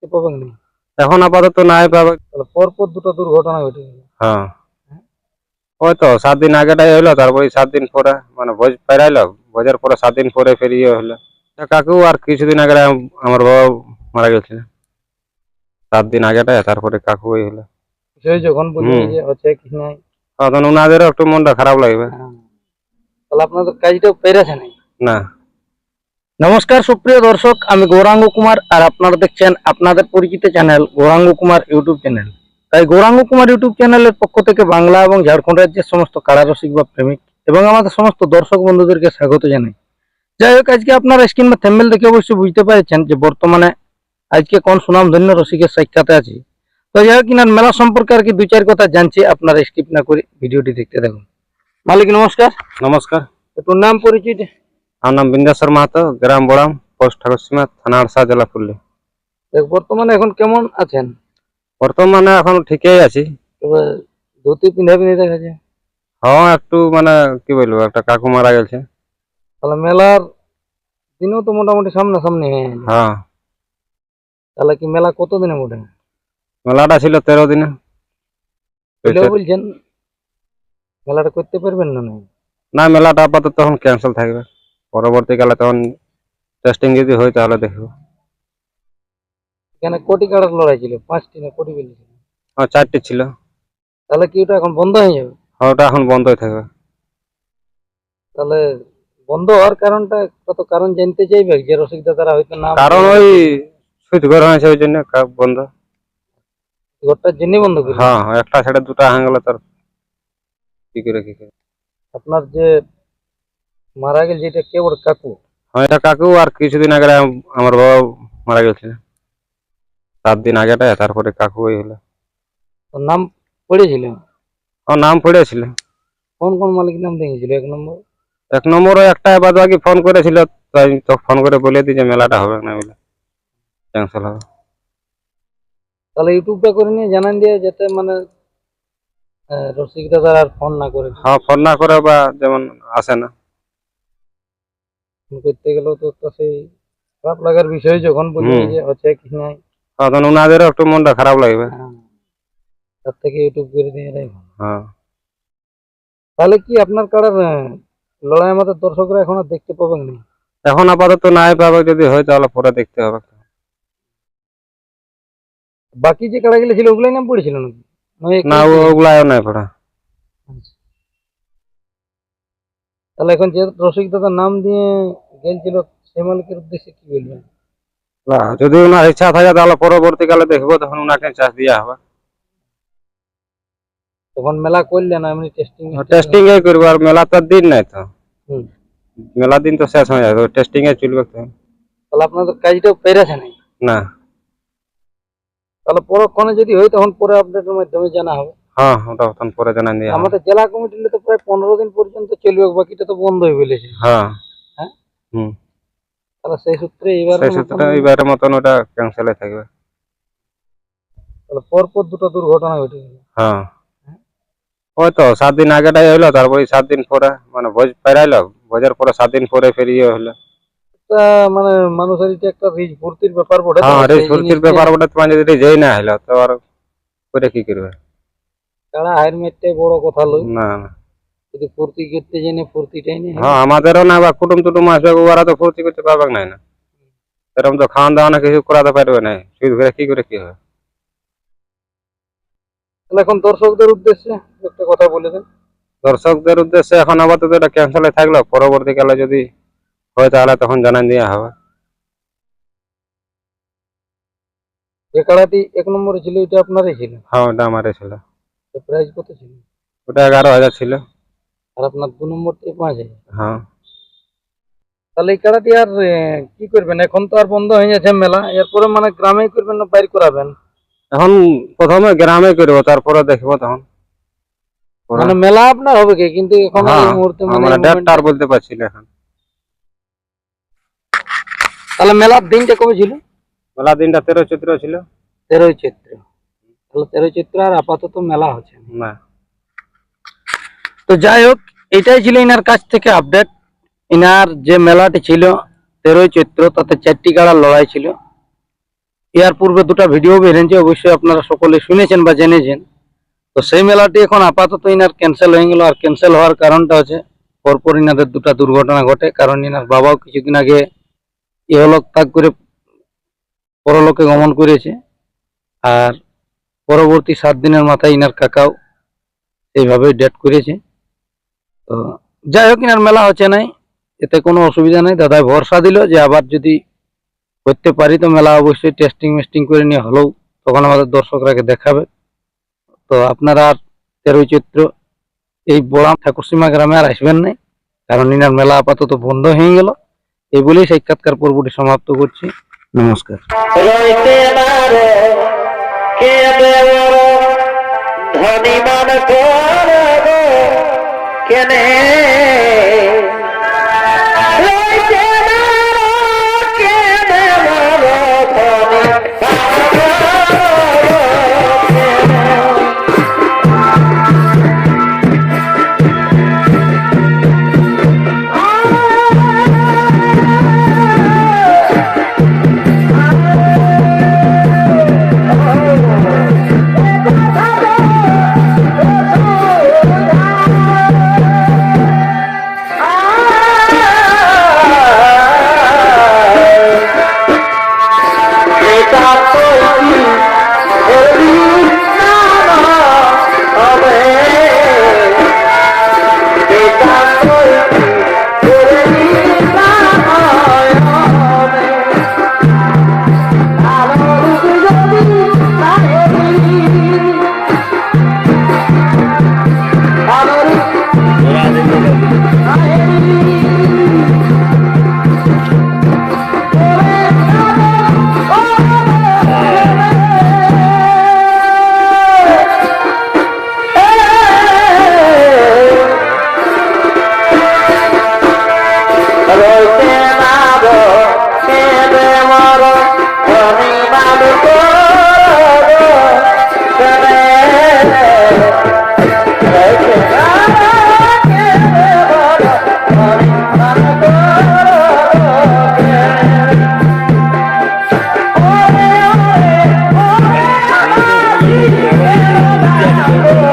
পাবেন না। এখন আপাতত নাই পাবে। তাহলে পরপর দুটো দুর্ঘটনা ঘটে গেল। হ্যাঁ, ওই তো 7 দিন আগেটাই হইলো, তারপরে 7 দিন পরে মানে ভোজ পেরাইলো, ভোজের পরে 7 দিন পরে ফের ইয়ে হলো। কাকু আর কিছুদিন আগে আমার বাবা মারা গেছিল, 7 দিন আগেটাই, তারপরে কাকু ওই হলো। সেই যখন বলি যে হচ্ছে কি নাই, তখন ওনাদেরও একটু মনটা খারাপ লাগবে। তাহলে আপনাদের কাজটাও পেরেছে নাই। না। নমস্কার সুপ্রিয় দর্শক, আমি গৌরাঙ্গ কুমার আর আপনারা দেখছেন আপনাদের পরিচিত channel Gouranga Kumar YouTube channel. তাই গৌরাঙ্গ কুমার ইউটিউব চ্যানেলের পক্ষ থেকে বাংলা এবং ঝাড়খণ্ড রাজ্যের সমস্ত কারারসিক বা প্রেমিক এবং আমাদের সমস্ত দর্শক বন্ধুদেরকে স্বাগত জানাই। যাই হোক, আজকে আপনারা স্ক্রিন বা থ্যাম্বনেল দেখে অবশ্যই বুঝতে পেরেছেন যে বর্তমানে আজকে কোন সুনামধন্য রসিকের সাক্ষাতে আছি। তো যাই হোক, কিনার মেলা সম্পর্কে আর কি দুই চার কথা জানছি, আপনারা স্কিপ না করে ভিডিওটি দেখতে থাকুন। মালিক নমস্কার। নমস্কার। একটু নাম পরিচিত। আমার নাম বিন্দ্যাসর মাহাতো, গ্রাম বড়াম, পোস্ট ঠাকুরসীমা, থানা আড়সা, জেলা পুরুলিয়া। বর্তমানে এখন কেমন আছেন? বর্তমানে এখন ঠিকই আছি। তবে ধুতি পিঁধা দেখা যায়। হ্যাঁ, একটু মানে কি বলবো, একটা কাকু মারা গেছে। তাহলে মেলার দিনও তো মোটামুটি সামনাসামনি হয়ে গেল। হ্যাঁ, তাহলে কি মেলা কতদিনে মোটে? মেলাটা ছিল 13 দিনে। বলছেন মেলাটা করতে পারবেন না? না, মেলাটা আপাতত তখন ক্যান্সেল থাকবে, পরবর্তীকালে তখন টেস্টিং যদি হয় তাহলে দেখবো। এখানে কোটি কাড়ার লড়াই ছিল, 5টি না কোটি বেরিয়েছিল? হ্যাঁ, 4টি ছিল। তাহলে কি ওটা এখন বন্ধ হয়ে যাবে? হ্যাঁ, ওটা এখন বন্ধই থাকবে। তাহলে বন্ধ হওয়ার কারণটা কত, কারণ জানতে চাইবে যে রসিক দাদারা হয়তো নাম, কারণ ওই সুইচ ঘর হয়েছে, ওই জন্য বন্ধ। ঘরটার জন্য বন্ধ করে? হ্যাঁ, একটা ছেড়ে দুটা হয়ে গেল, তার কি করে কি করে। আপনার যে মারা গেল যেটা, কে ওর কাকু? হ্যাঁ, এটা কাকু আর কিছুদিন আগে আমার বাবা মারা গেছিল, 7 দিন আগেটা, তারপরে কাকু ওই হলো। ওর নাম পড়েছিল? আমার নাম পড়েছিল। কোন কোন মালিক নাম দেখেছিল? 1 নম্বর? 1 নম্বরে একটা বাদ বাকি ফোন করেছিল, তো আমি তো ফোন করে বলে দিই যে মেলাটা হবে না, বলে ক্যান্সেল হবে। তাহলে ইউটিউবটা করে নিয়ে জানান দিয়ে যাতে মানে রসিক দাদার আর ফোন না করে। হ্যাঁ, ফোন না করে বা যেমন আসে না। ফোন করতে গেলেও তো একটা সেই খারাপ লাগার বিষয় যখন বলি যে হচ্ছে কি নাই, তখন ওনাদেরও একটু মনটা খারাপ লাগবে। তার থেকে ইউটিউব করে দিয়ে এটাই ভালো। হ্যাঁ। তাহলে কি আপনার কাড়ার লড়াই আমাদের দর্শকরা এখন আর দেখতে পাবেন না? এখন আপাতত নাই পাবে, যদি হয় তাহলে পরে দেখতে হবে। বাকি যে কাড়াগুলো ছিল ওগুলাই নাম পড়েছিল নাকি? না, ওগুলাও নাই পড়া। আচ্ছা। তাহলে এখন যে রসিক দাদার নাম দিয়ে গেছিল সেই মালিকের উদ্দেশ্যে কি বলবেন? না, যদি ওনার ইচ্ছা থাকে তাহলে পরবর্তীকালে দেখবো, তখন ওনাকে চাষ দেওয়া হবে। তখন মেলা করলে না এমনি টেস্টিং? টেস্টিং এ করবো, আর মেলা তো দিন নাই তো। হুম। মেলা দিন তো শেষ হয়ে যাবে, টেস্টিং এ চলবে তো। তাহলে আপনাদের কাজটাও পেরেছে নাই? না। তাহলে পরক্ষণে যদি হয় তখন পরে আপডেটের মাধ্যমে জানা হবে। হ্যাঁ, ওটা তখন পরে জানান দেওয়া হবে। আমাদের জেলা কমিটিতে তো প্রায় 15 দিন পর্যন্ত চলবে, বাকিটা তো বন্ধ হয়ে বলেছে। হ্যাঁ। হ্যাঁ। হুম। তাহলে সেই সূত্রে এইবারের মতন ওটা ক্যান্সেলে থাকবে। তাহলে পরপর দুটো দুর্ঘটনা ঘটে গেল। হ্যাঁ, ওই তো 7 দিন আগেটাই হইলো, তারপরে 7 দিন পরে মানে ভোজ পেরাইলো, ভোজের পরে 7 দিন পরে ফের ইয়ে হলো। তা মানে মানুষের এটা একটা রিচ ফুর্তির ব্যাপার বটে। হ্যাঁ, রিচ ফুর্তির ব্যাপার বটে, তোমার যদি যেই না হইলো তো আর করে কি করবে? তারা হার মেটটাই বড় কথা লই। না না। যদি ফুর্তি করতে জেনে ফুর্তিটাই নেই। হ্যাঁ, আমাদেরও না, বা কুটুম টুটুম আসবে, ওরা তো ফুর্তি করতে পারবে না। সেরকম তো খাওয়ান দাওয়া না কিছু করাতে পারবে না, শুধু ঘুরে কি করে কি হবে? তাহলে এখন দর্শকদের উদ্দেশ্যে একটা কথা বলে দেন। দর্শকদের উদ্দেশ্যে এখন আপাতত এটা ক্যান্সেলে থাকলো, পরবর্তীকালে যদি হয় তাহলে তখন জানান দেওয়া হবে। যে কাড়াটি 1 নম্বরে ছিল এটা আপনারই ছিল? হ্যাঁ, ওটা আমারই ছিল। প্রাইস কত ছিল? ওটা 11,000 ছিল। আর আপনার 2 নম্বরটি 5,000? হ্যাঁ। তাহলে এই কাড়াটি আর কি করবেন? এখন তো আর বন্ধ হয়ে গেছে মেলা, এরপরে মানে গ্রামেই করবেন না বাইরে করাবেন? এখন প্রথমে গ্রামে করবো, তারপরে দেখবো তখন। মানে মেলা আপনার হবে কি, কিন্তু এখন এই মুহূর্তে মানে ডেটটা আর বলতে পারছি না এখন। তাহলে মেলার দিনটা কবে ছিল? মেলা দিনটা 13 চৈত্র ছিল। 13 চৈত্র। তাহলে 13 চৈত্র আর আপাতত মেলা হচ্ছে না। তো যাই হোক, এটাই ছিল ইনার কাছ থেকে আপডেট। ইনার যে মেলাটি ছিল 13 চৈত্র, তাতে 4টি কাড়ার লড়াই ছিল। এর পূর্বে দুটো ভিডিও বেরিয়েছে, অবশ্যই আপনারা সকলে শুনেছেন বা জেনেছেন। তো সেই মেলাটি এখন আপাতত ইনার ক্যান্সেল হয়ে গেল। আর ক্যান্সেল হওয়ার কারণটা হচ্ছে পরপর ইনাদের দুটো দুর্ঘটনা ঘটে। কারণ ইনার বাবাও কিছুদিন আগে ইহলোক ত্যাগ করে পরলোকে গমন করেছে, আর পরবর্তী 7 দিনের মাথায় ইনার কাকাও এইভাবেই ডেট করেছে। তো যাই হোক, ইনার মেলা হচ্ছে নাই, এতে কোনো অসুবিধা নেই। দাদাই ভরসা দিল যে আবার যদি করতে পারি তো মেলা অবশ্যই টেস্টিং মেস্টিং করে নিয়ে হলেও তখন আমাদের দর্শকরাকে দেখাবে। তো আপনারা আর 13 চৈত্র এই বড়াম ঠাকুরসীমা গ্রামে আর আসবেন নাই, কারণ ইনার মেলা আপাতত বন্ধ হয়ে গেল। এই বলেই সাক্ষাৎকার পর্বটি সমাপ্ত করছি। নমস্কার। রইতে পারে কে দেবর ধনী মান করব কেনে রইতে পারে কে দেবর ধনী Oh